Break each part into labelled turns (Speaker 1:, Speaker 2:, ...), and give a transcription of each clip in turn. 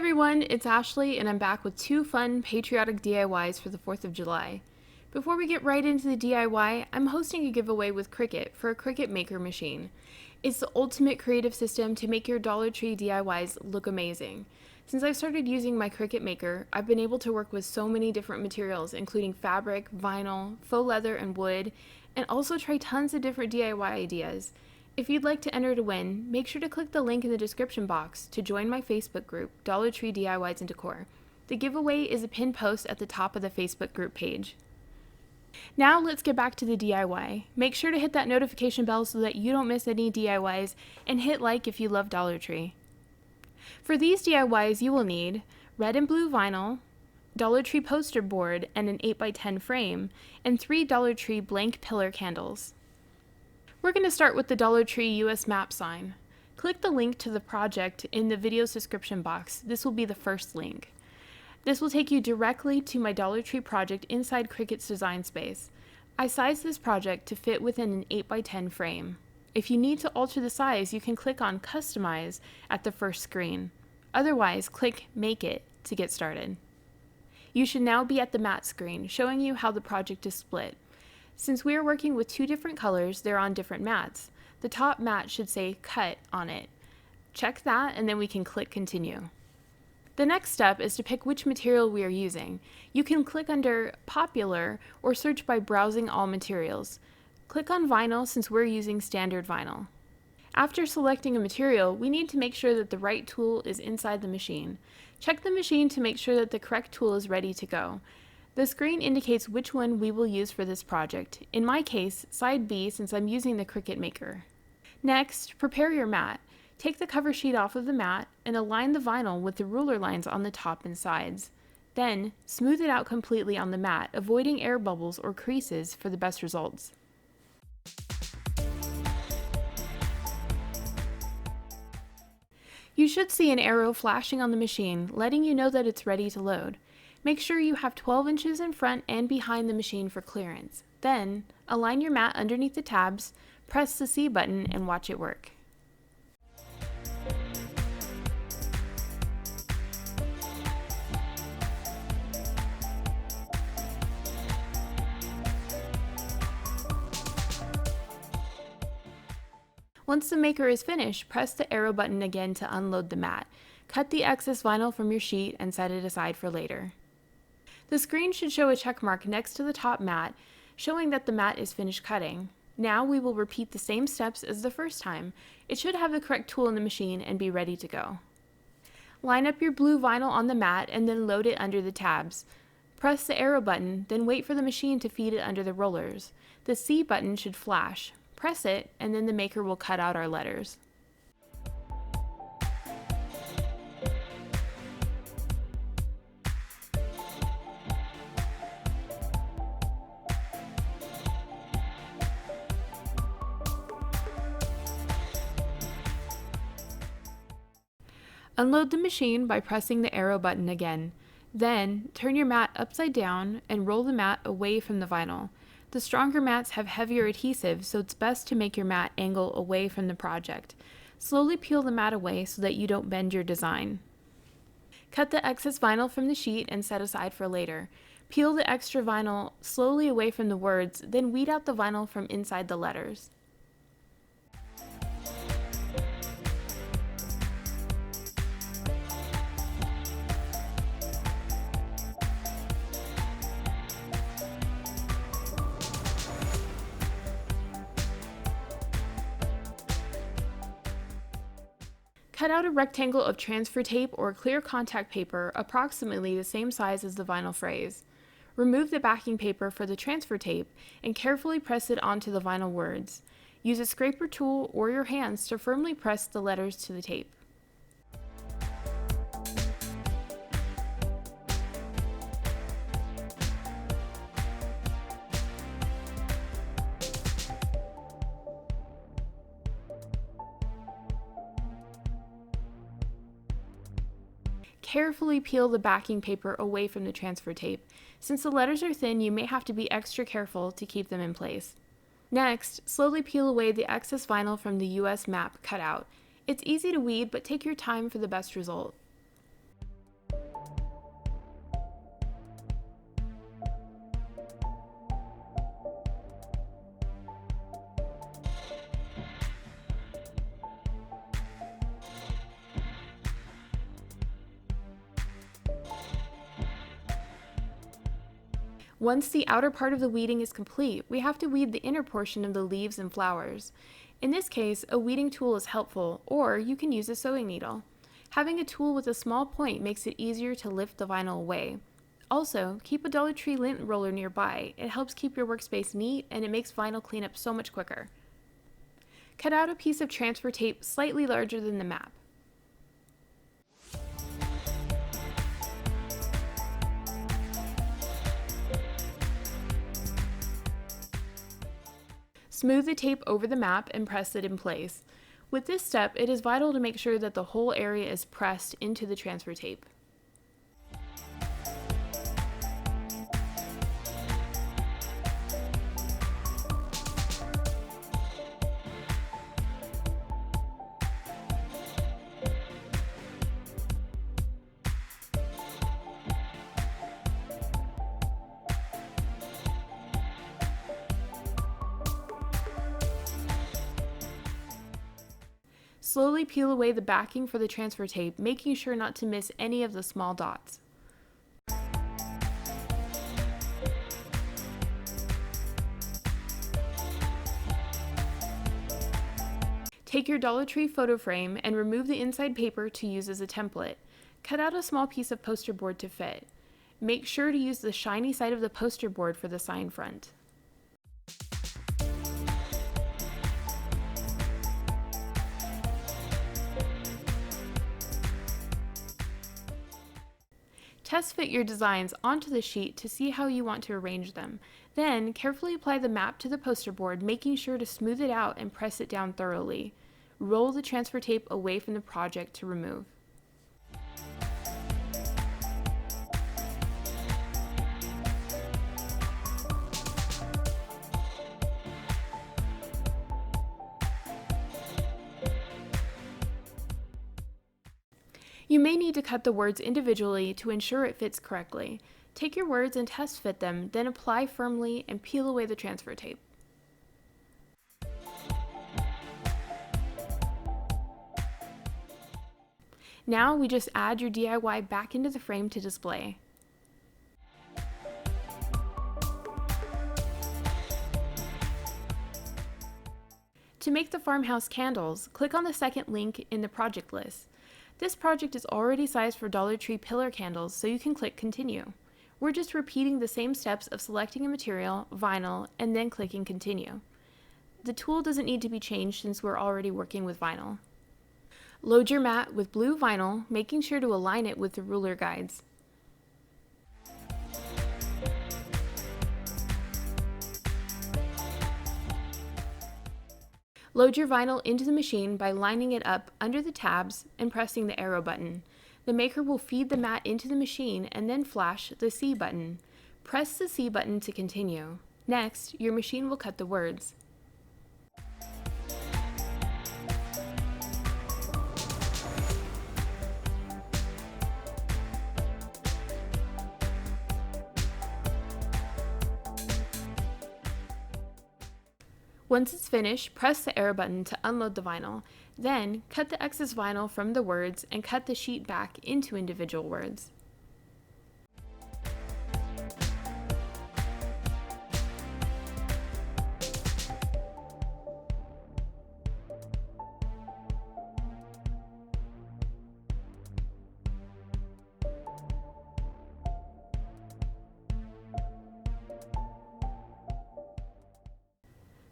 Speaker 1: everyone, it's Ashley and I'm back with two fun patriotic DIYs for the 4th of July. Before we get right into the DIY, I'm hosting a giveaway with Cricut for a Cricut Maker machine. It's the ultimate creative system to make your Dollar Tree DIYs look amazing. Since I've started using my Cricut Maker, I've been able to work with so many different materials, including fabric, vinyl, faux leather, and wood, and also try tons of different DIY ideas. If you'd like to enter to win, make sure to click the link in the description box to join my Facebook group, Dollar Tree DIYs and Decor. The giveaway is a pinned post at the top of the Facebook group page. Now let's get back to the DIY. Make sure to hit that notification bell so that you don't miss any DIYs, and hit like if you love Dollar Tree. For these DIYs you will need red and blue vinyl, Dollar Tree poster board and an 8x10 frame, and 3 Dollar Tree blank pillar candles. We're going to start with the Dollar Tree US map sign. Click the link to the project in the video's description box. This will be the first link. This will take you directly to my Dollar Tree project inside Cricut's design space. I sized this project to fit within an 8x10 frame. If you need to alter the size, you can click on Customize at the first screen. Otherwise, click Make It to get started. You should now be at the mat screen, showing you how the project is split. Since we are working with two different colors, they're on different mats. The top mat should say Cut on it. Check that and then we can click Continue. The next step is to pick which material we are using. You can click under Popular or search by browsing all materials. Click on Vinyl since we're using standard vinyl. After selecting a material, we need to make sure that the right tool is inside the machine. Check the machine to make sure that the correct tool is ready to go. The screen indicates which one we will use for this project. In my case, side B since I'm using the Cricut Maker. Next, prepare your mat. Take the cover sheet off of the mat and align the vinyl with the ruler lines on the top and sides. Then, smooth it out completely on the mat, avoiding air bubbles or creases for the best results. You should see an arrow flashing on the machine, letting you know that it's ready to load. Make sure you have 12 inches in front and behind the machine for clearance. Then, align your mat underneath the tabs, press the C button, and watch it work. Once the maker is finished, press the arrow button again to unload the mat. Cut the excess vinyl from your sheet and set it aside for later. The screen should show a check mark next to the top mat, showing that the mat is finished cutting. Now we will repeat the same steps as the first time. It should have the correct tool in the machine and be ready to go. Line up your blue vinyl on the mat and then load it under the tabs. Press the arrow button, then wait for the machine to feed it under the rollers. The C button should flash. Press it, and then the maker will cut out our letters. Unload the machine by pressing the arrow button again. Then, turn your mat upside down and roll the mat away from the vinyl. The stronger mats have heavier adhesive, so it's best to make your mat angle away from the project. Slowly peel the mat away so that you don't bend your design. Cut the excess vinyl from the sheet and set aside for later. Peel the extra vinyl slowly away from the words, then weed out the vinyl from inside the letters. Cut out a rectangle of transfer tape or clear contact paper approximately the same size as the vinyl phrase. Remove the backing paper for the transfer tape and carefully press it onto the vinyl words. Use a scraper tool or your hands to firmly press the letters to the tape. Carefully peel the backing paper away from the transfer tape. Since the letters are thin, you may have to be extra careful to keep them in place. Next, slowly peel away the excess vinyl from the US map cut out. It's easy to weed, but take your time for the best result. Once the outer part of the weeding is complete, we have to weed the inner portion of the leaves and flowers. In this case, a weeding tool is helpful, or you can use a sewing needle. Having a tool with a small point makes it easier to lift the vinyl away. Also, keep a Dollar Tree lint roller nearby. It helps keep your workspace neat and it makes vinyl cleanup so much quicker. Cut out a piece of transfer tape slightly larger than the map. Smooth the tape over the map and press it in place. With this step, it is vital to make sure that the whole area is pressed into the transfer tape. Slowly peel away the backing for the transfer tape, making sure not to miss any of the small dots. Take your Dollar Tree photo frame and remove the inside paper to use as a template. Cut out a small piece of poster board to fit. Make sure to use the shiny side of the poster board for the sign front. Test fit your designs onto the sheet to see how you want to arrange them. Then, carefully apply the map to the poster board, making sure to smooth it out and press it down thoroughly. Roll the transfer tape away from the project to remove. You may need to cut the words individually to ensure it fits correctly. Take your words and test fit them, then apply firmly and peel away the transfer tape. Now we just add your DIY back into the frame to display. To make the farmhouse candles, click on the second link in the project list. This project is already sized for Dollar Tree pillar candles, so you can click Continue. We're just repeating the same steps of selecting a material, vinyl, and then clicking Continue. The tool doesn't need to be changed since we're already working with vinyl. Load your mat with blue vinyl, making sure to align it with the ruler guides. Load your vinyl into the machine by lining it up under the tabs and pressing the arrow button. The maker will feed the mat into the machine and then flash the C button. Press the C button to continue. Next, your machine will cut the words. Once it's finished, press the arrow button to unload the vinyl. Then, cut the excess vinyl from the words and cut the sheet back into individual words.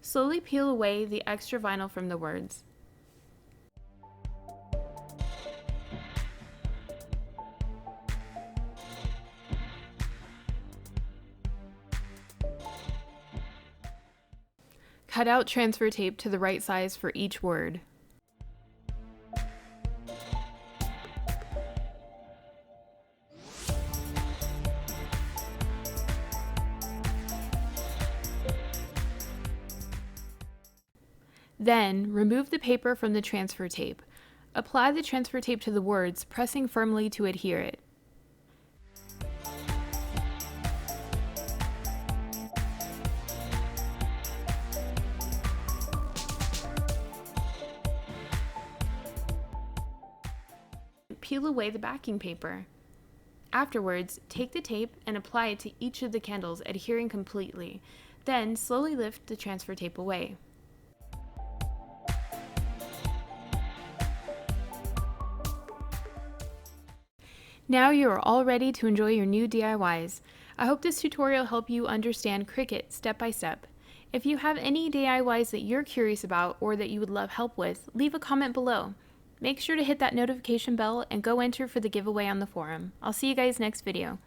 Speaker 1: Slowly peel away the extra vinyl from the words. Cut out transfer tape to the right size for each word. Then, remove the paper from the transfer tape. Apply the transfer tape to the words, pressing firmly to adhere it. Peel away the backing paper. Afterwards, take the tape and apply it to each of the candles, adhering completely. Then, slowly lift the transfer tape away. Now you are all ready to enjoy your new DIYs. I hope this tutorial helped you understand Cricut step by step. If you have any DIYs that you're curious about or that you would love help with, leave a comment below. Make sure to hit that notification bell and go enter for the giveaway on the forum. I'll see you guys next video.